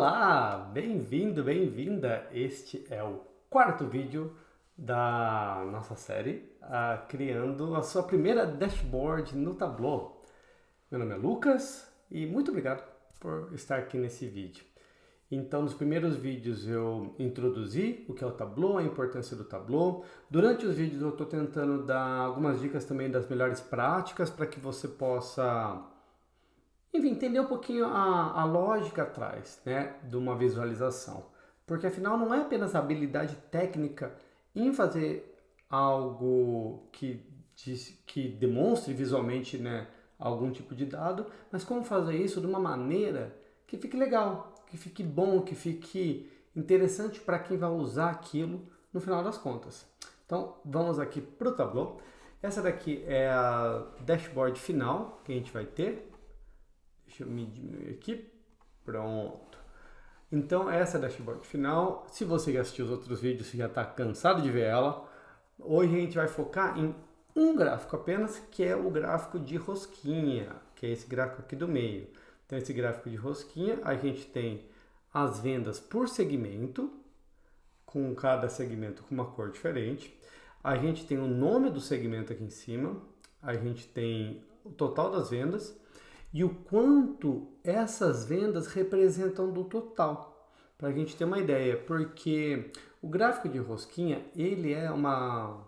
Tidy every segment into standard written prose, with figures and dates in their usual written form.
Olá, bem-vindo, bem-vinda. Este é o quarto vídeo da nossa série, criando a sua primeira dashboard no Tableau. Meu nome é Lucas e muito obrigado por estar aqui nesse vídeo. Então, nos primeiros vídeos eu introduzi o que é o Tableau, a importância do Tableau. Durante os vídeos eu estou tentando dar algumas dicas também das melhores práticas para que você possa, enfim, entender um pouquinho a lógica atrás, né, de uma visualização. Porque afinal não é apenas a habilidade técnica em fazer algo que demonstre visualmente, né, algum tipo de dado, mas como fazer isso de uma maneira que fique legal, que fique bom, que fique interessante para quem vai usar aquilo no final das contas. Então vamos aqui para o Tableau. Essa daqui é a dashboard final que a gente vai ter. Deixa eu me diminuir aqui. Pronto. Então essa é a dashboard final. Se você já assistiu os outros vídeos, você já está cansado de ver ela. Hoje a gente vai focar em um gráfico apenas, que é o gráfico de rosquinha, que é esse gráfico aqui do meio. Então esse gráfico de rosquinha, a gente tem as vendas por segmento, com cada segmento com uma cor diferente. A gente tem o nome do segmento aqui em cima, a gente tem o total das vendas e o quanto essas vendas representam do total, para a gente ter uma ideia, porque o gráfico de rosquinha ele é uma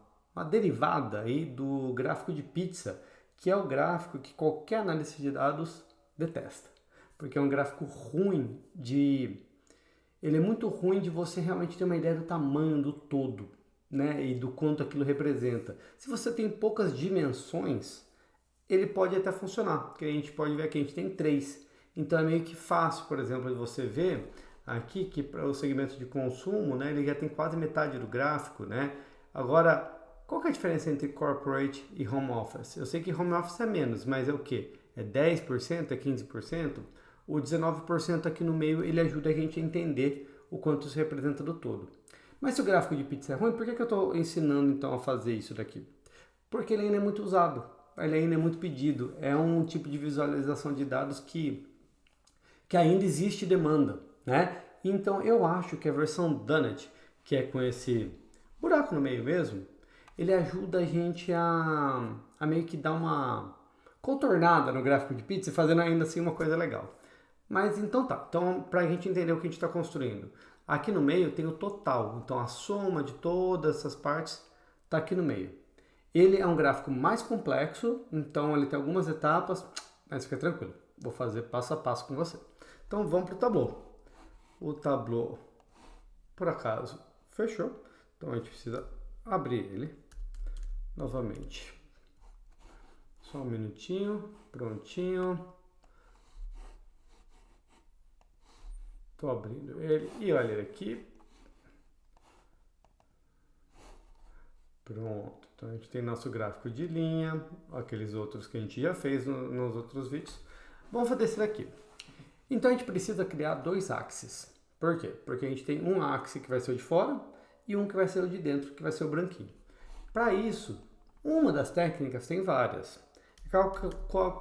derivada aí do gráfico de pizza, que é o gráfico que qualquer análise de dados detesta, porque é um gráfico ruim ele é muito ruim de você realmente ter uma ideia do tamanho do todo, né, e do quanto aquilo representa. Se você tem poucas dimensões, ele pode até funcionar, porque a gente pode ver que a gente tem 3. Então é meio que fácil, por exemplo, de você ver aqui que para o segmento de consumo, né, ele já tem quase metade do gráfico, né? Agora, qual que é a diferença entre corporate e home office? Eu sei que home office é menos, mas é o quê? É 10%? É 15%? O 19% aqui no meio, ele ajuda a gente a entender o quanto isso representa do todo. Mas se o gráfico de pizza é ruim, por que eu estou ensinando então a fazer isso daqui? Porque ele ainda é muito usado, ele ainda é muito pedido. É um tipo de visualização de dados que ainda existe demanda, né? Então eu acho que a versão Donut, que é com esse buraco no meio mesmo, ele ajuda a gente a meio que dar uma contornada no gráfico de pizza, fazendo ainda assim uma coisa legal. Mas então tá, então para a gente entender o que a gente está construindo. Aqui no meio tem o total, então a soma de todas essas partes está aqui no meio. Ele é um gráfico mais complexo, então ele tem algumas etapas, mas fica tranquilo, vou fazer passo a passo com você. Então vamos para o Tableau. O Tableau, por acaso, fechou, então a gente precisa abrir ele novamente. Só um minutinho, prontinho. Estou abrindo ele e olha ele aqui. Pronto, então a gente tem nosso gráfico de linha, aqueles outros que a gente já fez nos outros vídeos. Vamos fazer esse daqui. Então a gente precisa criar 2 axes. Por quê? Porque a gente tem um axis que vai ser o de fora e um que vai ser o de dentro, que vai ser o branquinho. Para isso, uma das técnicas, tem várias, é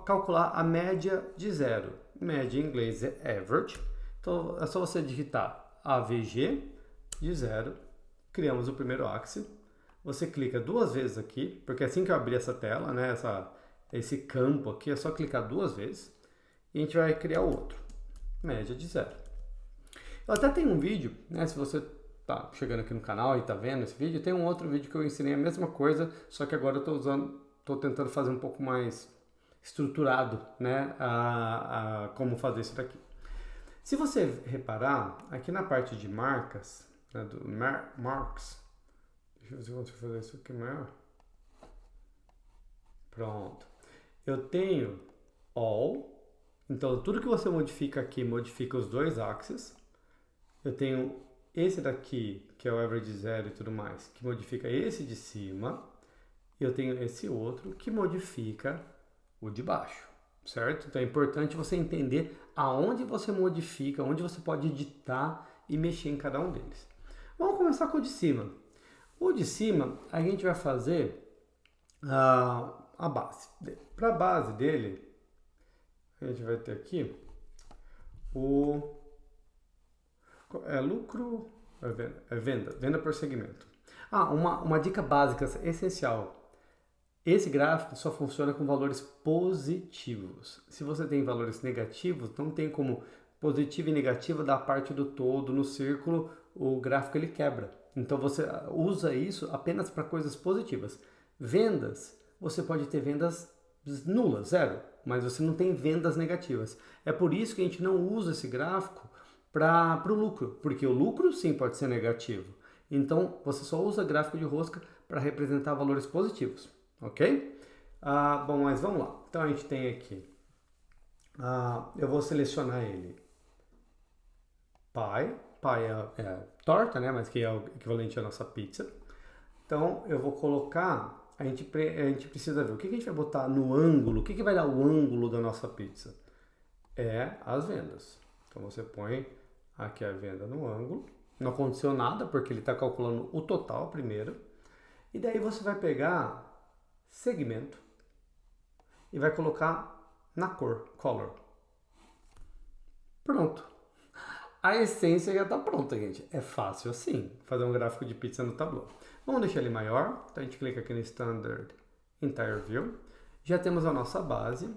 calcular a média de zero. Média em inglês é average. Então é só você digitar AVG de zero, criamos o primeiro axis. Você clica 2 vezes aqui, porque assim que eu abrir essa tela, né, esse campo aqui, é só clicar 2 vezes e a gente vai criar o outro, média de zero. Eu até tenho um vídeo, né, se você tá chegando aqui no canal e tá vendo esse vídeo, tem um outro vídeo que eu ensinei a mesma coisa, só que agora eu tô tentando fazer um pouco mais estruturado, né, como fazer isso daqui. Se você reparar, aqui na parte de marcas, né, do marks, deixa eu ver se eu consigo fazer isso aqui maior. Pronto. Eu tenho all, então tudo que você modifica aqui modifica os 2 axes. Eu tenho esse daqui, que é o average zero e tudo mais, que modifica esse de cima. E eu tenho esse outro que modifica o de baixo, certo? Então é importante você entender aonde você modifica, onde você pode editar e mexer em cada um deles. Vamos começar com o de cima. O de cima, a gente vai fazer a base. Para a base dele, a gente vai ter aqui o É lucro, é venda, venda por segmento. Ah, uma dica básica, essencial. Esse gráfico só funciona com valores positivos. Se você tem valores negativos, não tem como positivo e negativo dar parte do todo no círculo, o gráfico ele quebra. Então você usa isso apenas para coisas positivas. Vendas, você pode ter vendas nulas, zero, mas você não tem vendas negativas. É por isso que a gente não usa esse gráfico para o lucro, porque o lucro sim pode ser negativo. Então você só usa gráfico de rosca para representar valores positivos, ok? Bom, mas vamos lá. Então a gente tem aqui, eu vou selecionar ele, pie é torta, né? Mas que é o equivalente à nossa pizza. Então eu vou colocar, a gente precisa ver o que a gente vai botar no ângulo, o que vai dar o ângulo da nossa pizza? É as vendas. Então você põe aqui a venda no ângulo, não aconteceu nada porque ele está calculando o total primeiro, e daí você vai pegar segmento e vai colocar na cor, color. Pronto. A essência já está pronta, gente. É fácil assim, fazer um gráfico de pizza no Tableau. Vamos deixar ele maior, então a gente clica aqui no Standard Entire View. Já temos a nossa base.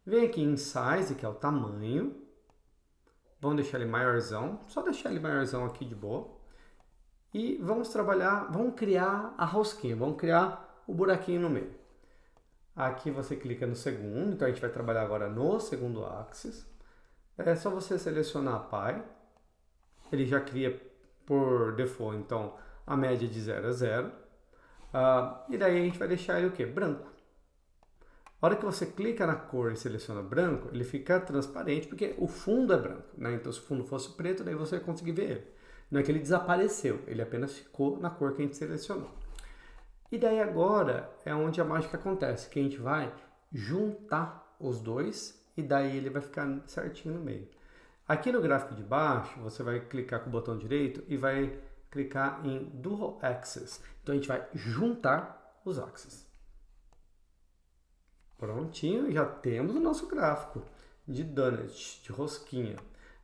Vem aqui em Size, que é o tamanho. Vamos deixar ele maiorzão, só deixar ele maiorzão aqui de boa. E vamos trabalhar, vamos criar a rosquinha, vamos criar o buraquinho no meio. Aqui você clica no segundo, então a gente vai trabalhar agora no segundo axis. É só você selecionar a Pi, ele já cria por default, então, a média de 0 a 0. E daí a gente vai deixar ele o quê? Branco. A hora que você clica na cor e seleciona branco, ele fica transparente porque o fundo é branco, né? Então se o fundo fosse preto, daí você vai conseguir ver ele. Não é que ele desapareceu, ele apenas ficou na cor que a gente selecionou. E daí agora é onde a mágica acontece, que a gente vai juntar os dois e daí ele vai ficar certinho no meio. Aqui no gráfico de baixo, você vai clicar com o botão direito e vai clicar em Dual Axis. Então a gente vai juntar os axes. Prontinho, já temos o nosso gráfico de donut, de rosquinha.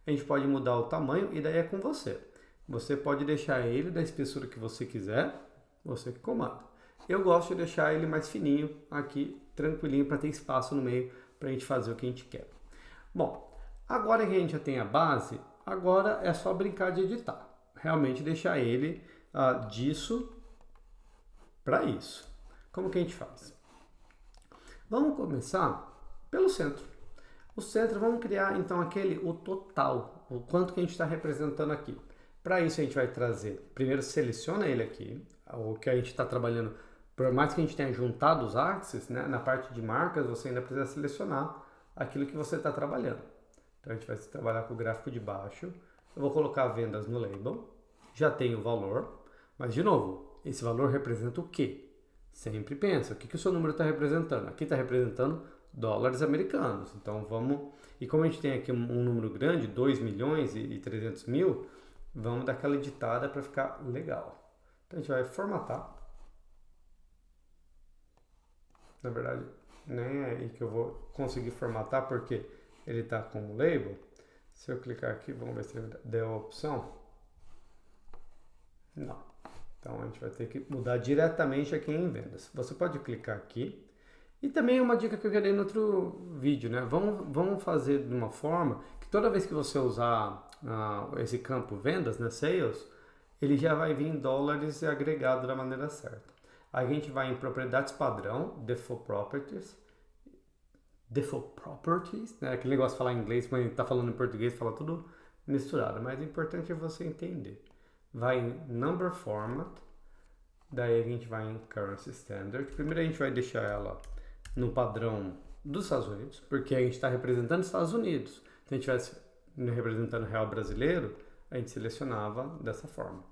A gente pode mudar o tamanho e daí é com você. Você pode deixar ele da espessura que você quiser, você que comanda. Eu gosto de deixar ele mais fininho aqui, tranquilinho, para ter espaço no meio para a gente fazer o que a gente quer. Bom, agora que a gente já tem a base, agora é só brincar de editar. Realmente deixar ele disso para isso. Como que a gente faz? Vamos começar pelo centro. O centro, vamos criar então o total, o quanto que a gente está representando aqui. Para isso a gente vai trazer, primeiro seleciona ele aqui, o que a gente está trabalhando, por mais que a gente tenha juntado os axes, né, na parte de marcas você ainda precisa selecionar aquilo que você está trabalhando. Então a gente vai trabalhar com o gráfico de baixo, eu vou colocar vendas no label, já tem o valor, mas de novo, esse valor representa o quê? Sempre pensa, o que o seu número está representando? Aqui está representando dólares americanos. Então vamos, e como a gente tem aqui um número grande, 2 milhões e 300 mil, vamos dar aquela editada para ficar legal. Então a gente vai formatar. Na verdade, nem é aí que eu vou conseguir formatar, porque ele está com o label. Se eu clicar aqui, vamos ver se ele deu a opção. Não. Então a gente vai ter que mudar diretamente aqui em vendas. Você pode clicar aqui. E também uma dica que eu já dei no outro vídeo, né? Vamos fazer de uma forma que toda vez que você usar esse campo vendas, né, sales, ele já vai vir em dólares agregado da maneira certa. Aí a gente vai em propriedades padrão, default properties, né? Aquele negócio de falar em inglês, quando a gente está falando em português, fala tudo misturado, mas o importante é você entender. Vai em Number Format, daí a gente vai em Currency Standard. Primeiro a gente vai deixar ela no padrão dos Estados Unidos, porque a gente está representando os Estados Unidos. Se a gente estivesse representando o real brasileiro, a gente selecionava dessa forma.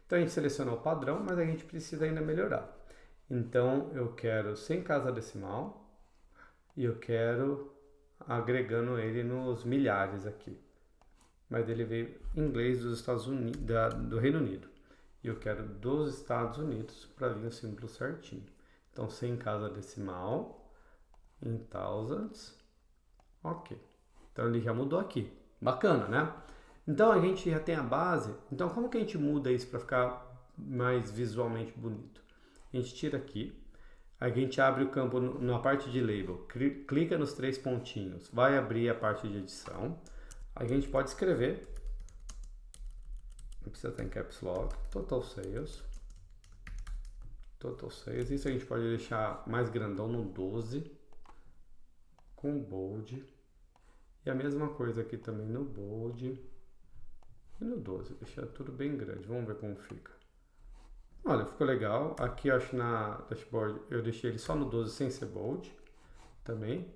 Então a gente selecionou o padrão, mas a gente precisa ainda melhorar. Então eu quero sem casa decimal e eu quero agregando ele nos milhares aqui. Mas ele veio em inglês dos Estados Unidos, do Reino Unido. E eu quero dos Estados Unidos para vir o símbolo certinho. Então, sem casa decimal, em thousands, ok. Então ele já mudou aqui. Bacana, né? Então a gente já tem a base, então como que a gente muda isso para ficar mais visualmente bonito? A gente tira aqui, a gente abre o campo na parte de label, clica nos 3 pontinhos, vai abrir a parte de edição, a gente pode escrever, não precisa estar em caps lock, total sales, isso a gente pode deixar mais grandão no 12, com bold, e a mesma coisa aqui também no bold e no 12, deixar tudo bem grande, vamos ver como fica. Olha, ficou legal, aqui eu acho na dashboard eu deixei ele só no 12 sem ser bold, também.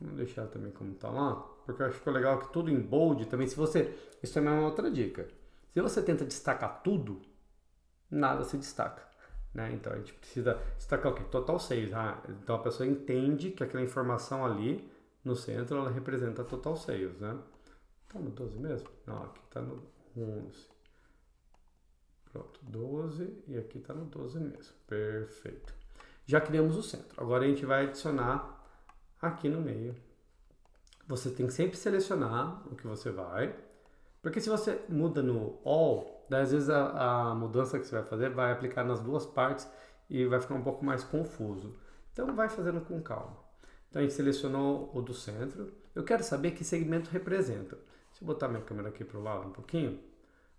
Vamos deixar também como tá lá, porque eu acho que ficou legal que tudo em bold também, se você, isso também é uma outra dica, se você tenta destacar tudo, nada se destaca. Né? Então a gente precisa destacar o quê? Total sales. Então a pessoa entende que aquela informação ali no centro ela representa total sales. Né? Tá no 12 mesmo? Não, aqui tá no 11. Pronto, 12 e aqui tá no 12 mesmo. Perfeito. Já criamos o centro. Agora a gente vai adicionar aqui no meio. Você tem que sempre selecionar o que você vai. Porque se você muda no all, daí às vezes a mudança que você vai fazer vai aplicar nas duas partes e vai ficar um pouco mais confuso. Então vai fazendo com calma. Então a gente selecionou o do centro. Eu quero saber que segmento representa. Se eu botar minha câmera aqui para o lado um pouquinho,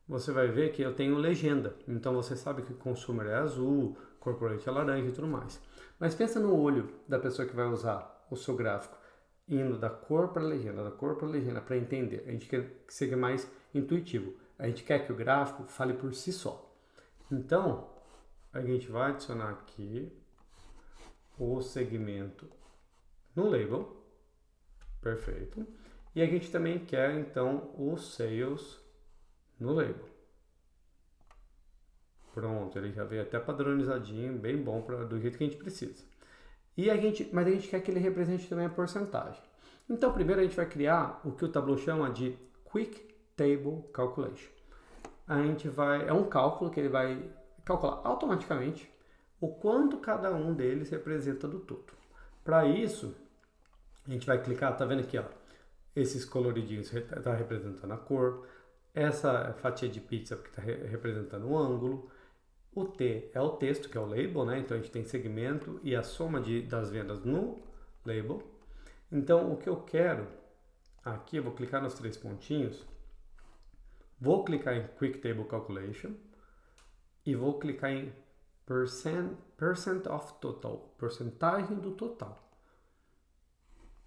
você vai ver que eu tenho legenda. Então você sabe que consumer é azul, corporate é laranja e tudo mais. Mas pensa no olho da pessoa que vai usar o seu gráfico, indo da cor para a legenda, da cor para a legenda, para entender. A gente quer que seja mais intuitivo. A gente quer que o gráfico fale por si só. Então, a gente vai adicionar aqui o segmento no label. Perfeito. E a gente também quer, então, o sales no label. Pronto, ele já veio até padronizadinho, bem bom do jeito que a gente precisa. Mas a gente quer que ele represente também a porcentagem. Então, primeiro a gente vai criar o que o Tableau chama de Quick Table Calculation. É um cálculo que ele vai calcular automaticamente o quanto cada um deles representa do todo. Para isso, a gente vai clicar, tá vendo aqui, ó, esses coloridinhos está representando a cor, essa fatia de pizza que está representando o ângulo, o T é o texto, que é o label, né? Então a gente tem segmento e a soma das vendas no label. Então o que eu quero, aqui eu vou clicar nos 3 pontinhos, vou clicar em Quick Table Calculation e vou clicar em Percent of Total, porcentagem do total.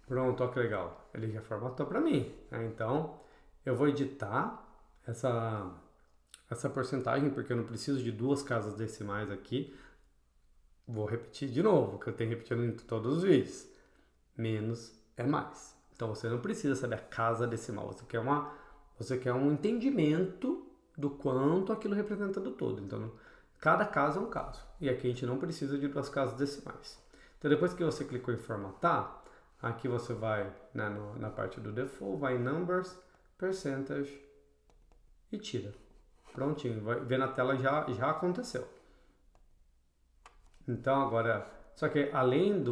Pronto, olha que legal, ele já formatou para mim. Né? Então eu vou editar essa porcentagem, porque eu não preciso de 2 casas decimais aqui. Vou repetir de novo, que eu tenho repetido em todos os vídeos. Menos é mais. Então você não precisa saber a casa decimal, você quer um entendimento do quanto aquilo representa do todo. Então cada caso é um caso. E aqui a gente não precisa de 2 casas decimais. Então depois que você clicou em formatar, aqui você vai na parte do default, vai em numbers, percentage e tira. Prontinho, vai ver na tela já aconteceu. Então agora, só que além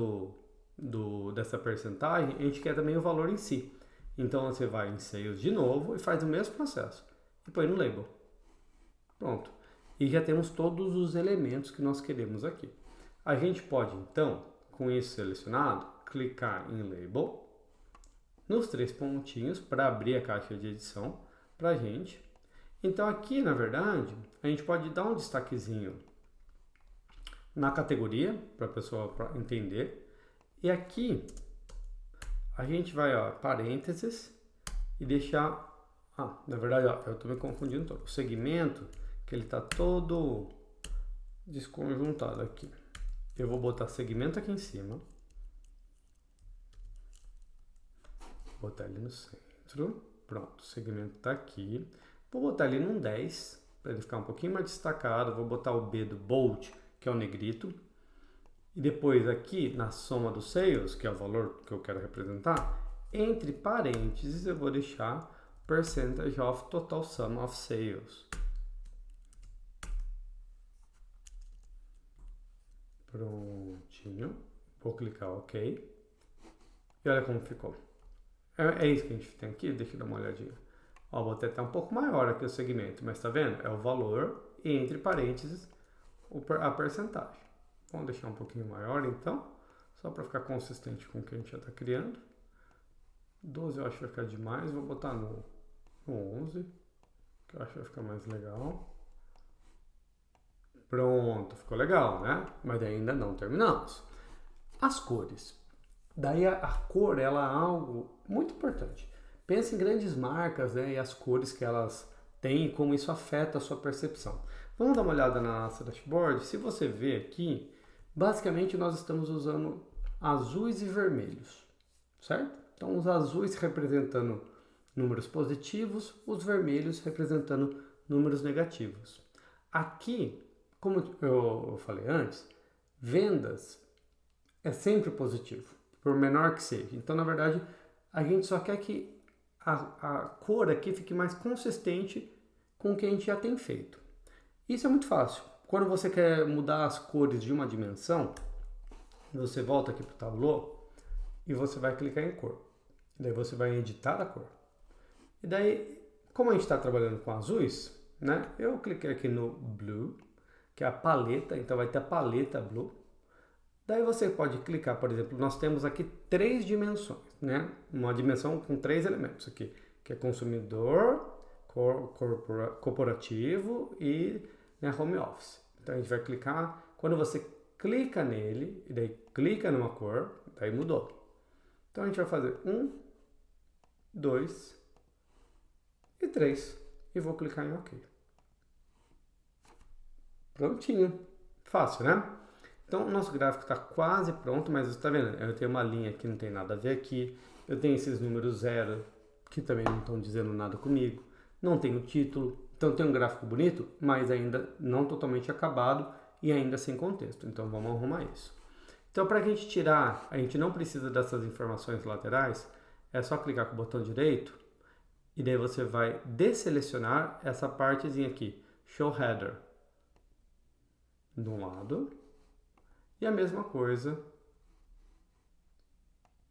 dessa percentagem, a gente quer também o valor em si. Então você vai em sales de novo e faz o mesmo processo. E põe no label. Pronto. E já temos todos os elementos que nós queremos aqui. A gente pode então, com isso selecionado, clicar em label, nos 3 pontinhos para abrir a caixa de edição para a gente. Então aqui, na verdade, a gente pode dar um destaquezinho na categoria, para a pessoa entender. E aqui, a gente vai, ó, parênteses, e deixar... na verdade, ó, eu estou me confundindo todo. O segmento, que ele está todo desconjuntado aqui. Eu vou botar segmento aqui em cima. Botar ele no centro. Pronto, o segmento está aqui. Vou botar ele num 10, para ele ficar um pouquinho mais destacado. Vou botar o B do bold, que é o negrito. E depois aqui, na soma dos sales, que é o valor que eu quero representar, entre parênteses eu vou deixar percentage of total sum of sales. Prontinho. Vou clicar OK. E olha como ficou. É isso que a gente tem aqui, deixa eu dar uma olhadinha. Ó, botei até um pouco maior aqui o segmento, mas tá vendo? É o valor e entre parênteses a percentagem. Vamos deixar um pouquinho maior então, só para ficar consistente com o que a gente já está criando. 12 eu acho que vai ficar demais, vou botar no 11, que eu acho que vai ficar mais legal. Pronto, ficou legal, né? Mas ainda não terminamos. As cores. Daí a cor, ela é algo muito importante. Pensa em grandes marcas, né, e as cores que elas têm e como isso afeta a sua percepção. Vamos dar uma olhada na nossa dashboard. Se você vê aqui, basicamente nós estamos usando azuis e vermelhos, certo? Então os azuis representando números positivos, os vermelhos representando números negativos. Aqui, como eu falei antes, vendas é sempre positivo, por menor que seja. Então, na verdade, a gente só quer que a cor aqui fique mais consistente com o que a gente já tem feito. Isso é muito fácil. Quando você quer mudar as cores de uma dimensão, você volta aqui para o Tableau e você vai clicar em cor. Daí você vai editar a cor. E daí, como a gente está trabalhando com azuis, né? Eu cliquei aqui no Blue, que é a paleta, então vai ter a paleta Blue. Daí você pode clicar, por exemplo, nós temos aqui 3 dimensões, né? Uma dimensão com 3 elementos aqui, que é consumidor, corporativo e, né, home office. Então a gente vai clicar, quando você clica nele, e daí clica numa cor, daí mudou. Então a gente vai fazer 1, 2 e 3 e vou clicar em OK. Prontinho. Fácil, né? Então, o nosso gráfico está quase pronto, mas você está vendo? Eu tenho uma linha que não tem nada a ver aqui. Eu tenho esses números 0, que também não estão dizendo nada comigo. Não tenho título. Então, tem um gráfico bonito, mas ainda não totalmente acabado e ainda sem contexto. Então, vamos arrumar isso. Então, para a gente tirar, a gente não precisa dessas informações laterais, é só clicar com o botão direito e daí você vai desselecionar essa partezinha aqui, Show Header, de um lado. E a mesma coisa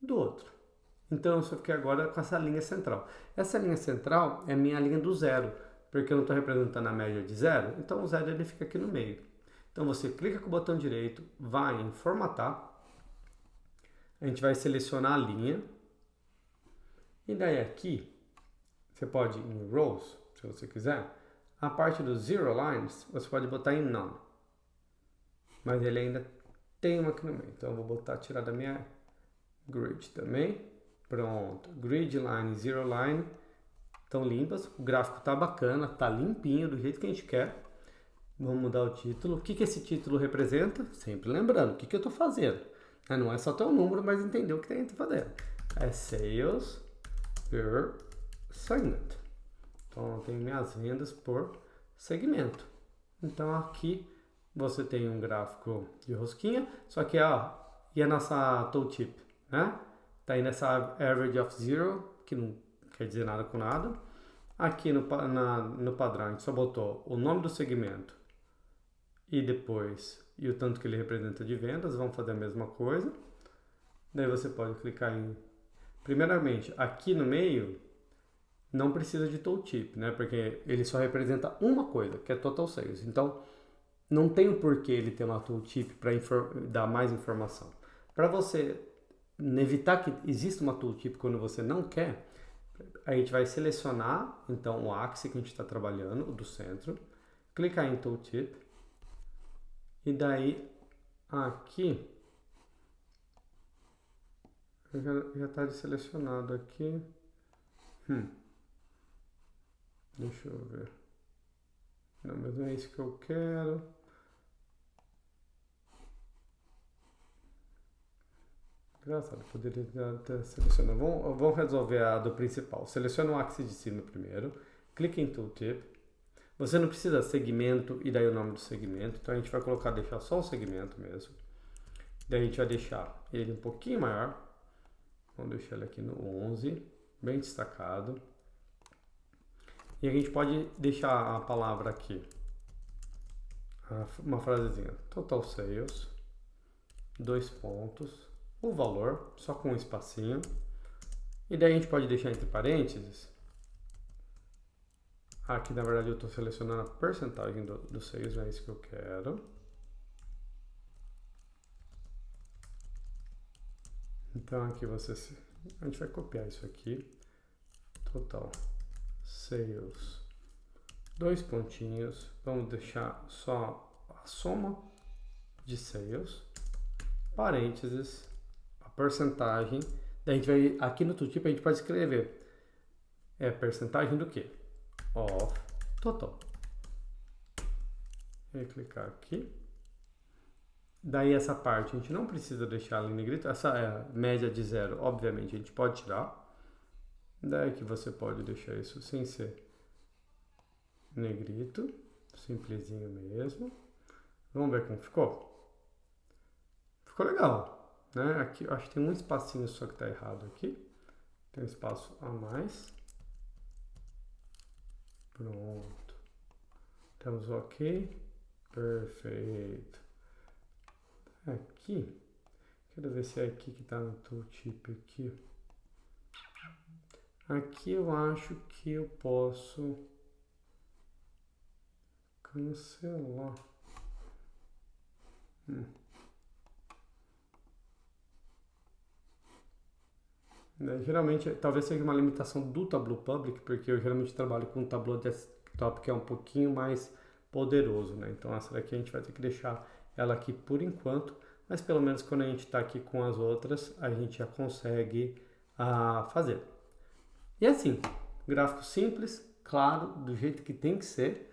do outro. Então eu só fiquei agora com essa linha central. Essa linha central é minha linha do zero, porque eu não estou representando a média de zero, então o zero ele fica aqui no meio. Então você clica com o botão direito, vai em formatar, a gente vai selecionar a linha, e daí aqui, você pode ir em rows, se você quiser, a parte dos zero lines, você pode botar em none, mas ele ainda tem uma aqui no meio, então eu vou botar, tirar da minha grid também. Pronto, grid line, zero line estão limpas, o gráfico tá bacana, tá limpinho do jeito que a gente quer. Vamos mudar o título. O que esse título representa? Sempre lembrando, o que eu estou fazendo? Não é só ter um número, mas entender o que a gente está fazendo. É Sales per Segment. Então eu tenho minhas vendas por segmento. Então aqui você tem um gráfico de rosquinha, só que e a nossa tooltip, né? Tá aí nessa average of zero, que não quer dizer nada com nada. Aqui no padrão a gente só botou o nome do segmento e depois o tanto que ele representa de vendas. Vamos fazer a mesma coisa. Daí você pode clicar em... Primeiramente, aqui no meio não precisa de tooltip, né? Porque ele só representa uma coisa, que é total sales. Então não tem o porquê ele ter uma tooltip para dar mais informação. Para você evitar que exista uma tooltip quando você não quer, a gente vai selecionar então o axis que a gente está trabalhando, o do centro, clicar em tooltip e daí aqui já está selecionado aqui. Deixa eu ver. Não, mas não é isso que eu quero. Engraçado, poderia ter selecionado. Vamos resolver a do principal. Seleciona o axis de cima primeiro, clica em Tooltip. Você não precisa segmento e daí o nome do segmento, então a gente vai deixar só o segmento mesmo. Daí a gente vai deixar ele um pouquinho maior. Vamos deixar ele aqui no 11, bem destacado. E a gente pode deixar a palavra aqui, uma frasezinha, Total Sales, 2 pontos. O valor, só com um espacinho. E daí a gente pode deixar entre parênteses. Aqui, na verdade, eu estou selecionando a percentagem dos seios, não é isso que eu quero. Então, aqui a gente vai copiar isso aqui. Total sales, 2 pontinhos. Vamos deixar só a soma de sales, parênteses, a porcentagem. Daí a gente vai, aqui no tooltip a gente pode escrever percentagem do quê? Of total. E clicar aqui. Daí essa parte a gente não precisa deixar ela em negrito. Essa é a média de 0, obviamente a gente pode tirar. Daí que você pode deixar isso sem ser negrito, simplesinho mesmo. Vamos ver como ficou? Ficou legal, né? Aqui eu acho que tem um espacinho só que está errado aqui. Tem um espaço a mais. Pronto. Temos ok. Perfeito. Aqui, quero ver se é aqui que está no tooltip aqui. Aqui eu acho que eu posso cancelar. Geralmente, talvez seja uma limitação do Tableau Public, porque eu geralmente trabalho com um Tableau Desktop que é um pouquinho mais poderoso, né? Então essa daqui a gente vai ter que deixar ela aqui por enquanto, mas pelo menos quando a gente está aqui com as outras, a gente já consegue fazer. E assim, gráfico simples, claro, do jeito que tem que ser.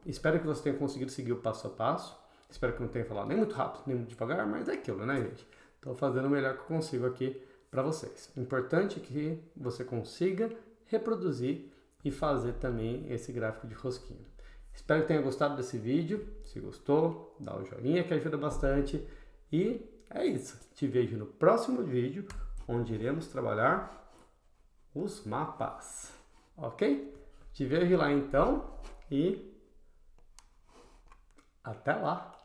Espero que você tenha conseguido seguir o passo a passo. Espero que não tenha falado nem muito rápido, nem muito devagar, mas é aquilo, né, gente? Estou fazendo o melhor que eu consigo aqui para vocês. Importante que você consiga reproduzir e fazer também esse gráfico de rosquinha. Espero que tenha gostado desse vídeo. Se gostou, dá o joinha que ajuda bastante. E é isso. Te vejo no próximo vídeo, onde iremos trabalhar os mapas. Ok? Te vejo lá então e até lá!